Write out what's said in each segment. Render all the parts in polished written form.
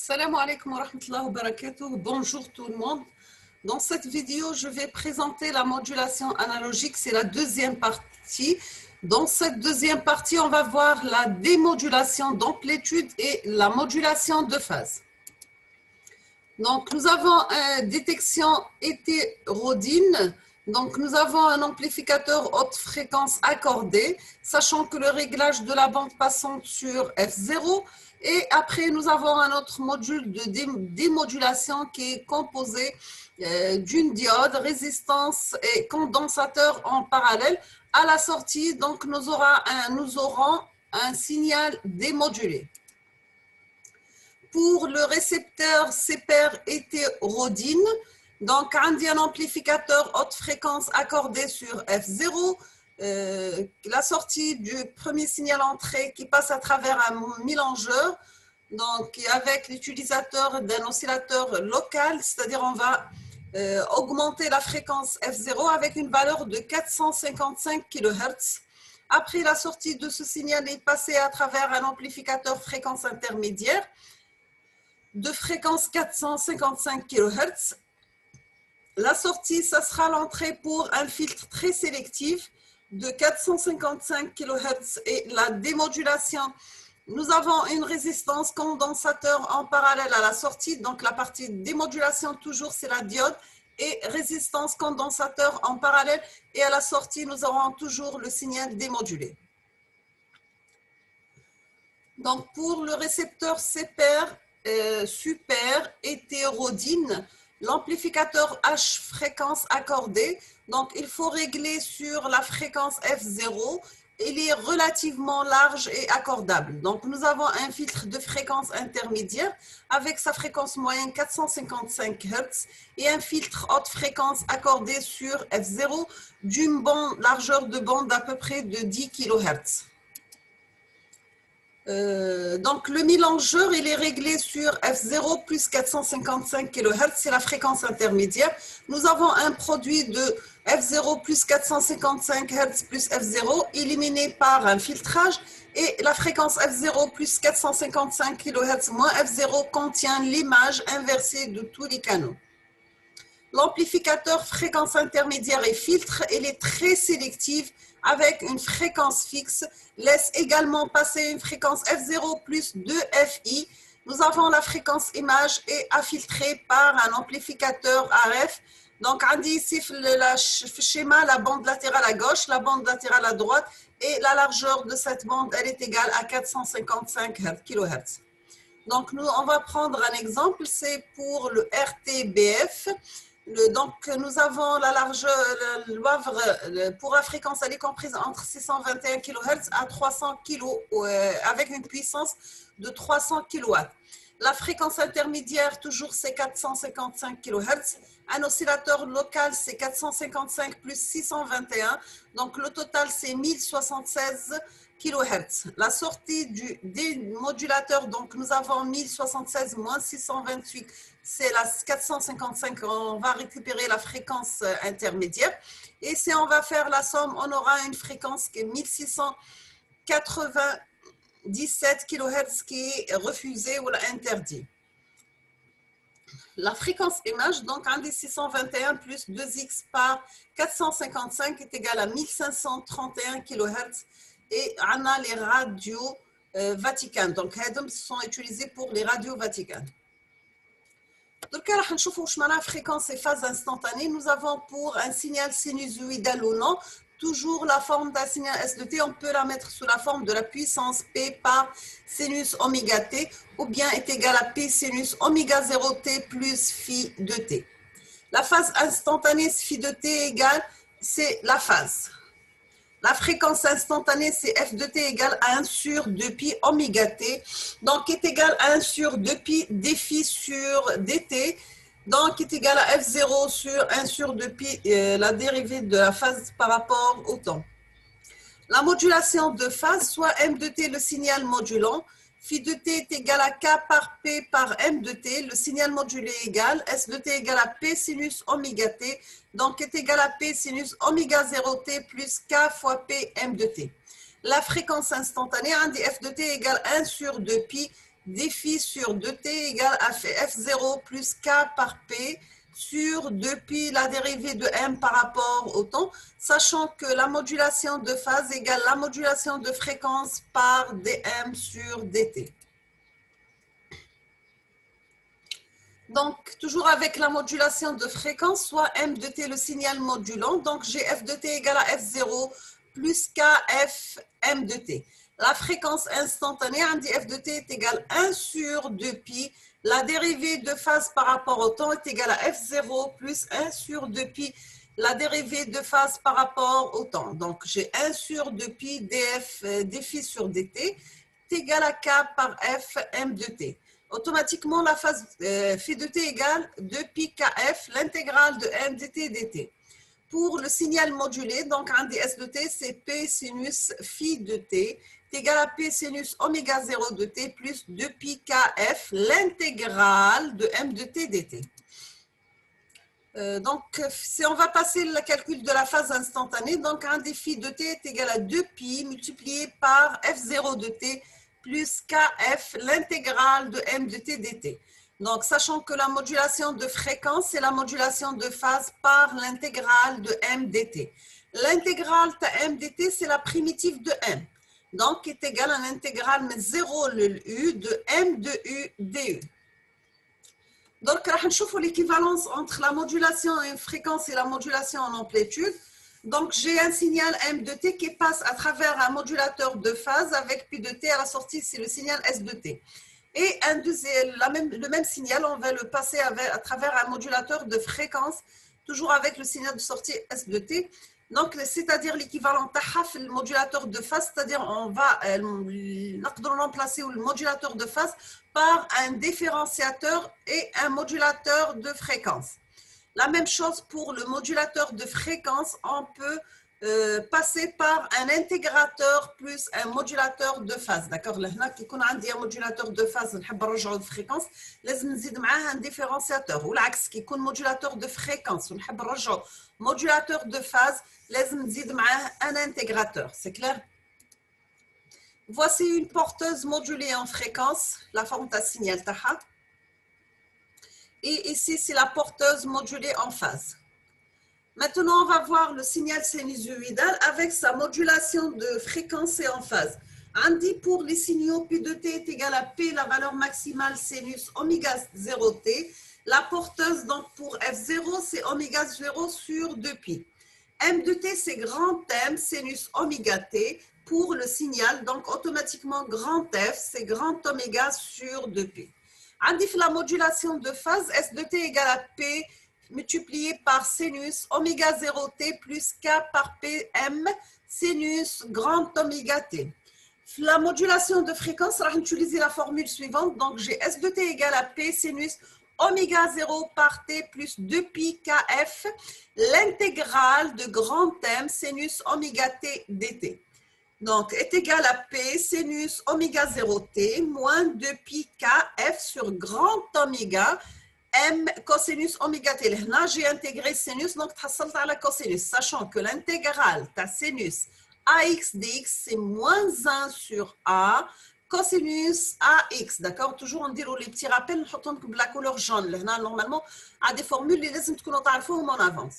Salam alaikum wa rahmatullahi wa barakatuh. Bonjour tout le monde. Dans cette vidéo, je vais présenter la modulation analogique. C'est la deuxième partie. Dans cette deuxième partie, on va voir la démodulation d'amplitude et la modulation de phase. Donc, nous avons une détection hétérodyne. Donc, nous avons un amplificateur haute fréquence accordé, sachant que le réglage de la bande passante sur F0. Et après, nous avons un autre module de démodulation qui est composé d'une diode, résistance et condensateur en parallèle. À la sortie, donc, nous aurons un signal démodulé. Pour le récepteur CPR hétérodyne, donc, on dit un amplificateur haute fréquence accordé sur F0. La sortie du premier signal entrée qui passe à travers un mélangeur, donc avec l'utilisateur d'un oscillateur local, c'est-à-dire on va augmenter la fréquence F0 avec une valeur de 455 kHz. Après la sortie de ce signal est passé à travers un amplificateur fréquence intermédiaire de fréquence 455 kHz. La sortie, ça sera l'entrée pour un filtre très sélectif de 455 kHz et la démodulation. Nous avons une résistance condensateur en parallèle à la sortie. Donc, la partie démodulation, toujours, c'est la diode et résistance condensateur en parallèle. Et à la sortie, nous aurons toujours le signal démodulé. Donc, pour le récepteur CPR super hétérodyne, l'amplificateur H fréquence accordée, donc il faut régler sur la fréquence F0, il est relativement large et accordable. Donc nous avons un filtre de fréquence intermédiaire avec sa fréquence moyenne 455 Hz et un filtre haute fréquence accordé sur F0 d'une largeur de bande d'à peu près de 10 kHz. Donc le mélangeur il est réglé sur F0 plus 455 kHz, c'est la fréquence intermédiaire. Nous avons un produit de F0 plus 455 Hz plus F0 éliminé par un filtrage et la fréquence F0 plus 455 kHz moins F0 contient l'image inversée de tous les canaux. L'amplificateur fréquence intermédiaire et filtre, il est très sélectif avec une fréquence fixe, laisse également passer une fréquence F0 plus 2FI. Nous avons la fréquence image et infiltrée par un amplificateur RF. Donc, on dit ici le schéma, la bande latérale à gauche, la bande latérale à droite et la largeur de cette bande, elle est égale à 455 kHz. Donc, on va prendre un exemple, c'est pour le RTBF. Donc, nous avons la largeur, pour la fréquence, elle est comprise entre 621 kHz à 300 kg, avec une puissance de 300 kW. La fréquence intermédiaire, toujours, c'est 455 kHz. Un oscillateur local, c'est 455 plus 621. Donc, le total, c'est 1076 kHz. La sortie du démodulateur, donc nous avons 1076 moins 628, c'est la 455, on va récupérer la fréquence intermédiaire. Et si on va faire la somme, on aura une fréquence qui est 1697 kHz qui est refusée ou interdite. La fréquence image, donc un des 621 plus 2x par 455 est égal à 1531 kHz. Et on a les radios Vatican. Donc, ils sont utilisés pour les radios Vatican. Donc, on va voir la fréquence et phase instantanée. Nous avons pour un signal sinusoïdal ou non, toujours la forme d'un signal S de T. On peut la mettre sous la forme de la puissance P par sinus oméga T ou bien est égal à P sinus oméga 0 T plus phi de T. La phase instantanée phi de T égale, c'est la phase. La fréquence instantanée, c'est f de t égale à 1 sur 2 pi oméga t, donc est égal à 1 sur 2 pi dφ sur dt, donc est égal à f0 sur 1 sur 2 pi, la dérivée de la phase par rapport au temps. La modulation de phase, soit m de t le signal modulant, phi de t est égal à k par p par m de t, le signal modulé égale s de t égale à p sinus oméga t, donc est égal à P sinus oméga 0T plus K fois P M de T. La fréquence instantanée, un des F de T égale 1 sur 2 pi défi sur 2t égale à f0 plus k par p sur 2pi la dérivée de m par rapport au temps, sachant que la modulation de phase égale la modulation de fréquence par dm sur dt. Donc, toujours avec la modulation de fréquence, soit m de t le signal modulant, donc j'ai f de t égale à f0 plus kf m de t. La fréquence instantanée, on dit f de t est égal à 1 sur 2pi. La dérivée de phase par rapport au temps est égale à f0 plus 1 sur 2pi. La dérivée de phase par rapport au temps. Donc, j'ai 1 sur 2pi df défi sur dt est égal à k par f m de t. Automatiquement, la phase phi de t égale 2pi kf, l'intégrale de m dt dt. Pour le signal modulé, donc un des S de t, c'est P sinus phi de t est égal à P sinus oméga 0 de t plus 2pi kf, l'intégrale de m de t dt. Donc, si on va passer le calcul de la phase instantanée, donc un des phi de t est égal à 2pi multiplié par f0 de t plus kf, l'intégrale de m de t dt. Donc, sachant que la modulation de fréquence, c'est la modulation de phase par l'intégrale de m dt. L'intégrale de m dt, c'est la primitive de m. Donc, est égale à l'intégrale de 0 le u de m de u du. Donc, on va voir l'équivalence entre la modulation en fréquence et la modulation en amplitude. Donc, j'ai un signal m de t qui passe à travers un modulateur de phase avec pi de t à la sortie, c'est le signal s de t. Et le même signal, on va le passer à travers un modulateur de fréquence, toujours avec le signal de sortie S de T. Donc, c'est-à-dire l'équivalent de le modulateur de phase, c'est-à-dire on va remplacer le modulateur de phase par un différenciateur et un modulateur de fréquence. La même chose pour le modulateur de fréquence, on peut passer par un intégrateur plus un modulateur de phase. D'accord? Là, qui qu'on a un modulateur de phase, نحب نرجعوا de fréquence, لازم نزيد معاه un différenciateur. والعكس qui يكون modulateur de fréquence ونحب نرجعوا modulateur de phase, لازم نزيد معاه un intégrateur. C'est clair? Voici une porteuse modulée en fréquence, la forme de signal تاعها. Et ici, c'est la porteuse modulée en phase. Maintenant, on va voir le signal sinusoïdal avec sa modulation de fréquence et en phase. On dit pour les signaux P de t est égal à P, la valeur maximale sinus oméga 0t. La porteuse, donc pour F0, c'est oméga 0 sur 2pi. M de t, c'est grand M sinus oméga t pour le signal. Donc, automatiquement, grand F, c'est grand oméga sur 2pi. On dit la modulation de phase, S de t égale à P multiplié par sinus oméga 0t plus k par pm sinus grand oméga t. La modulation de fréquence, on va utiliser la formule suivante. Donc, j'ai S de t égale à P sinus oméga 0 par t plus 2pi kf, l'intégrale de grand M sinus oméga t dt. Donc, est égal à P sinus oméga 0t moins 2pi kf sur grand oméga M cosinus oméga t. Là, j'ai intégré sinus, donc tu as la cosinus, sachant que l'intégrale de sinus AX dx, c'est moins 1 sur A cosinus AX. D'accord? Toujours, on dit les petits rappels, on met la couleur jaune. Là, normalement, à des formules, les laissent nous en avance.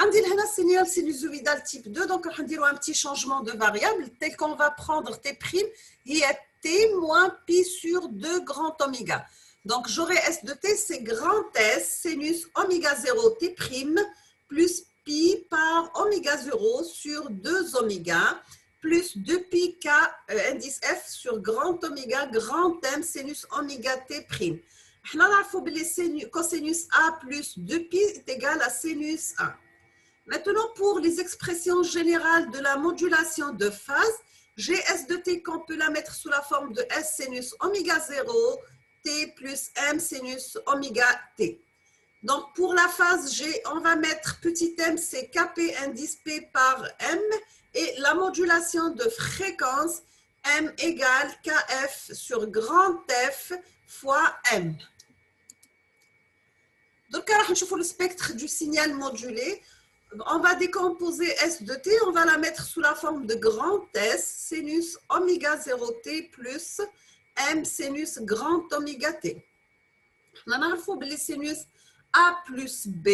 On dit le signal sinusoïdal type 2, donc on dit un petit changement de variable, tel qu'on va prendre T', il y a T moins pi sur 2 grand oméga. Donc, j'aurai S de t, c'est grand S, sinus oméga 0 t' plus pi par oméga 0 sur 2 oméga plus 2pi k indice F sur grand oméga grand M sinus oméga t'. Là, il faut que cosinus A plus 2pi est égal à sinus A. Maintenant, pour les expressions générales de la modulation de phase, j'ai S de t qu'on peut la mettre sous la forme de S sinus oméga 0 t plus m sinus oméga t. Donc, pour la phase, on va mettre petit m, c'est kp indice p par m, et la modulation de fréquence, m égale kf sur grand F fois m. Donc, on va voir le spectre du signal modulé. On va décomposer S de t, on va la mettre sous la forme de grand S, sinus oméga 0t plus M sinus grand oméga T. On a le sinus A plus B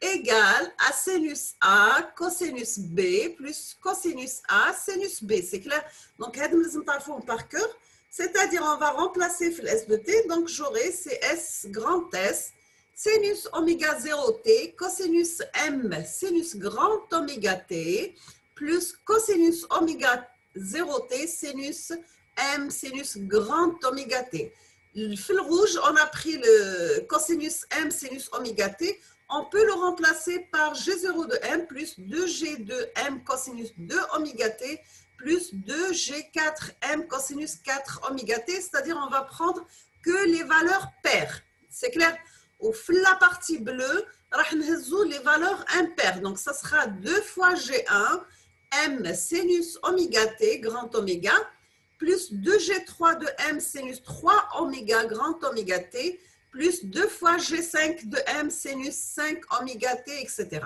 égale à sinus A cosinus B plus cosinus A sinus B. C'est clair? Donc, nous avons par cœur. C'est-à-dire, on va remplacer le S de T. Donc, j'aurai S grand S sinus oméga 0T cosinus M sinus grand oméga T plus cosinus oméga 0T sinus M sinus grand oméga T. Le fil rouge, on a pris le cosinus M sinus oméga T. On peut le remplacer par G0 de M plus 2G de M cosinus 2 oméga T plus 2G4M cosinus 4 oméga T. C'est-à-dire, on va prendre que les valeurs paires. C'est clair? Au la partie bleue, les valeurs impaires. Donc, ça sera 2 fois G1 M sinus oméga T grand oméga plus 2G3 de M sinus 3 oméga grand oméga T plus 2 fois G5 de M sinus 5 oméga T, etc.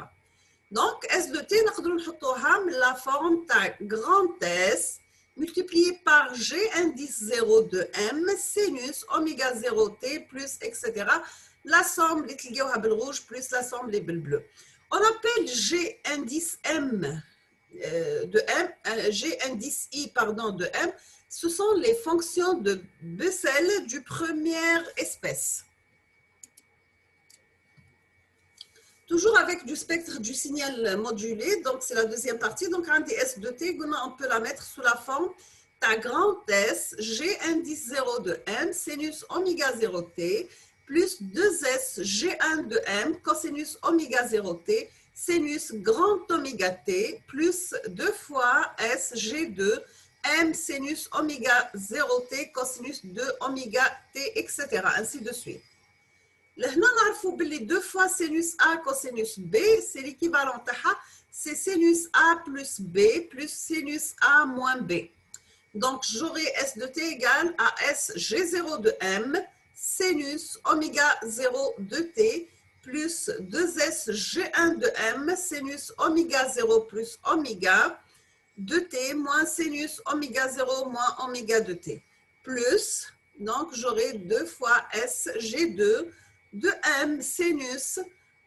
Donc, S de T, la forme grand S multiplié par G indice 0 de M sinus oméga 0 T plus, etc. La somme, les rouge plus la somme, les bleus. On appelle G indice M de M, G indice I, pardon, de M. Ce sont les fonctions de Bessel du première espèce. Toujours avec du spectre du signal modulé, donc c'est la deuxième partie. Donc, un des S de T, on peut la mettre sous la forme ta grand S, G indice 0 de M, sinus oméga 0T, plus 2S, G1 de M, cosinus oméga 0T, sinus grand oméga T, plus 2 fois S, G2, M, sinus oméga 0T, cosinus 2 oméga T, etc. Ainsi de suite. Là, on a les 2 fois sinus A cosinus B, c'est l'équivalent, c'est sinus A plus B plus sinus A moins B. Donc, j'aurai S de T égale à S G0 de M, sinus oméga 0 de T, plus 2S G1 de M, sinus oméga 0 plus oméga de T, moins sinus oméga 0 moins oméga de T. Plus, donc j'aurai 2 fois S G2 de M sinus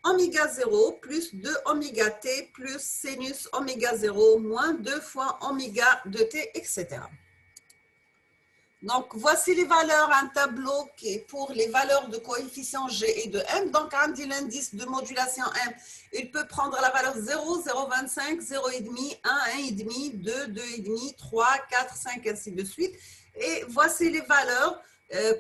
oméga 0 plus 2 oméga T plus sinus oméga 0 moins 2 fois oméga de T, etc. Donc, voici les valeurs, un tableau qui est pour les valeurs de coefficient G et de M. Donc, un dit l'indice de modulation M, il peut prendre la valeur 0, 0,25, 0,5, 1, 1,5, 2, 2,5, 3, 4, 5, ainsi de suite. Et voici les valeurs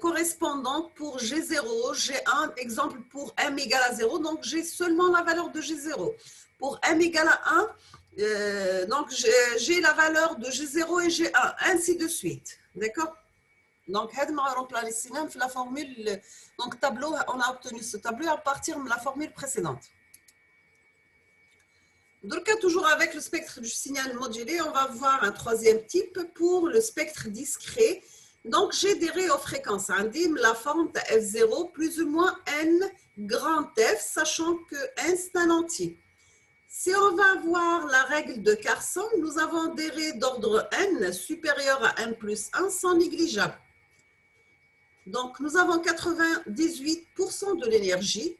correspondantes pour G0, G1, exemple pour M égale à 0. Donc, j'ai seulement la valeur de G0. Pour M égale à 1, donc j'ai la valeur de G0 et G1, ainsi de suite. D'accord? Donc, la formule, donc tableau, on a obtenu ce tableau à partir de la formule précédente. Donc, toujours avec le spectre du signal modulé, on va voir un troisième type pour le spectre discret. Donc, j'ai des rayofréquences indimes, la forme de F0 plus ou moins N grand F, sachant que N c'est un entier. Si on va voir la règle de Carson, nous avons des raies d'ordre N supérieurs à N plus 1 sans négligeable. Donc, nous avons 98% de l'énergie.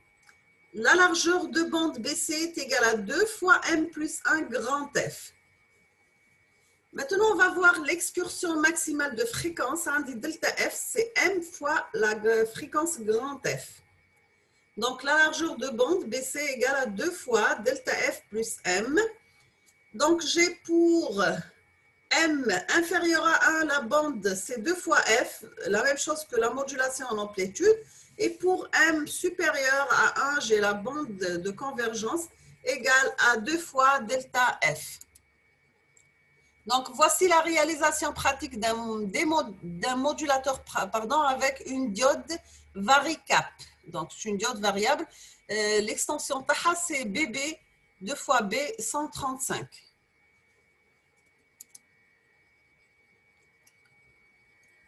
La largeur de bande BC est égale à 2 fois M plus 1 grand F. Maintenant, on va voir l'excursion maximale de fréquence. On dit delta F, c'est M fois la fréquence grand F. Donc, la largeur de bande BC est égale à 2 fois delta F plus M. Donc, j'ai pour M inférieur à 1, la bande, c'est 2 fois F, la même chose que la modulation en amplitude. Et pour M supérieur à 1, j'ai la bande de convergence égale à 2 fois delta F. Donc, voici la réalisation pratique d'un modulateur avec une diode varicap. Donc, c'est une diode variable. L'extension TAHA, c'est BB 2 fois B 135.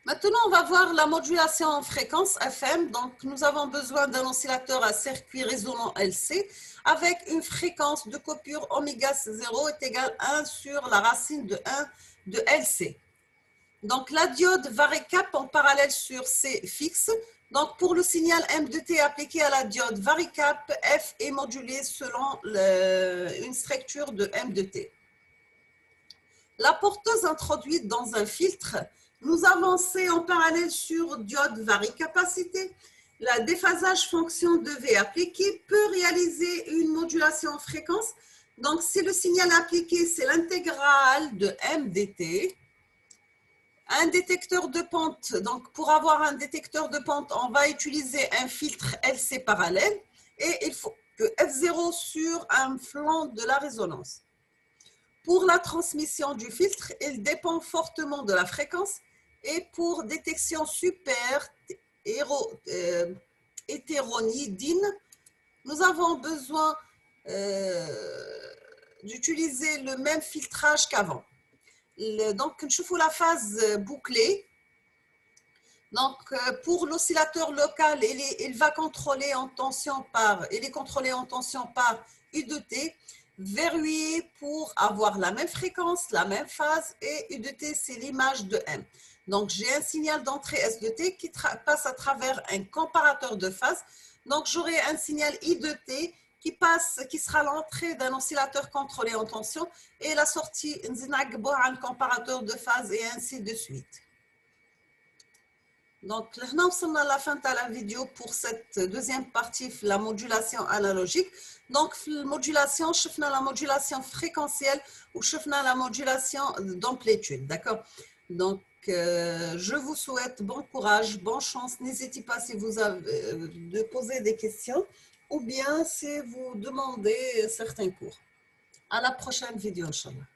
Maintenant, on va voir la modulation en fréquence FM. Donc, nous avons besoin d'un oscillateur à circuit résonant LC avec une fréquence de coupure oméga 0 est égale à 1 sur la racine de 1 de LC. Donc, la diode varicap en parallèle sur C fixe. Donc, pour le signal M de T appliqué à la diode varicap, F est modulé selon une structure de M de T. La porteuse introduite dans un filtre, nous avançons en parallèle sur diode varicapacité. La déphasage fonction de V appliqué peut réaliser une modulation en fréquence. Donc, si le signal appliqué, c'est l'intégrale de M dt, un détecteur de pente, donc pour avoir un détecteur de pente, on va utiliser un filtre LC parallèle et il faut que F0 sur un flanc de la résonance. Pour la transmission du filtre, il dépend fortement de la fréquence et pour détection super hétéronidine, nous avons besoin d'utiliser le même filtrage qu'avant. Donc, je fais la phase bouclée. Donc, pour l'oscillateur local, il va contrôler en tension il est contrôlé en tension par U de T, verrouillé pour avoir la même fréquence, la même phase, et U de T, c'est l'image de M. Donc, j'ai un signal d'entrée S de T qui passe à travers un comparateur de phase. Donc, j'aurai un signal I de T qui sera l'entrée d'un oscillateur contrôlé en tension et la sortie un comparateur de phase et ainsi de suite. Donc, nous sommes à la fin de la vidéo pour cette deuxième partie, la modulation analogique. Donc, la modulation, je fais la modulation fréquentielle ou je fais la modulation d'amplitude, d'accord? Donc, je vous souhaite bon courage, bonne chance. N'hésitez pas si vous avez de poser des questions ou bien si vous demandez certains cours. À la prochaine vidéo, Inch'Allah.